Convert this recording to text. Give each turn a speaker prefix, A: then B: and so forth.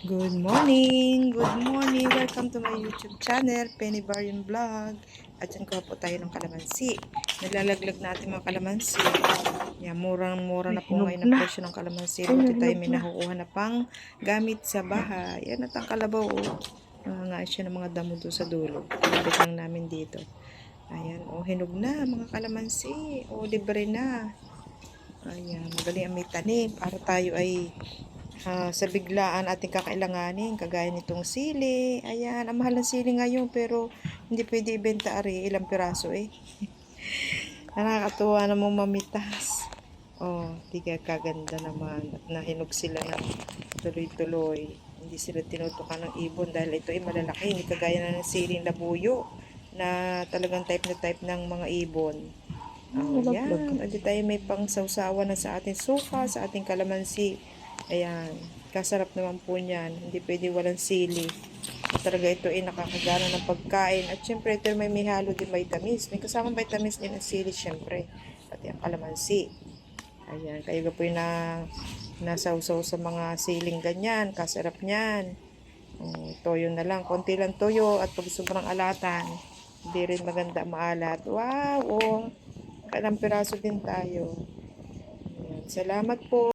A: Good morning! Good morning! Welcome to my YouTube channel, Penny Barian Vlog. At dyan ko po tayo ng kalamansi. Nilalaglag natin mga kalamansi. Yan, murang-mura na po ngayon ang presyo ng kalamansi. Buti tayo may nakukuha na pang gamit sa bahay. Yan at ang kalabaw. Nangangais siya ng mga damo doon sa dulo. Balik lang namin dito. Ayan, hinog na mga kalamansi. Libre na. Ayan, magaling ang may tanim para tayo ay sa biglaan ating kakailanganin, kagaya nitong sili. Ayan, ang mahal ng sili ngayon pero hindi pwede ibenta ari, ilang piraso Nakakatuwa namang mamitas. Tiga kaganda naman at nahinog sila ng tuloy-tuloy. Hindi sila tinutukan ng ibon dahil ito ay malalaki, hindi kagaya na ng siling labuyo na talagang type na type ng mga ibon. Yan, hindi tayo may pang sausawa na sa ating suka, sa ating kalamansi. Ayan, kasarap naman po niyan. Hindi pwede walang sili. Talaga ito ay nakakagana ng pagkain. At syempre ito may halo din vitamins. May kasamang vitamins din ang sili syempre. Pati ang kalamansi. Ayan, kayo po yung nasawsaw sa mga siling ganyan. Kasarap niyan. Toyo na lang. Konti lang toyo at pag sobrang alatan, hindi rin maganda maalat. Wow! Kailang piraso din tayo. Ayan, salamat po.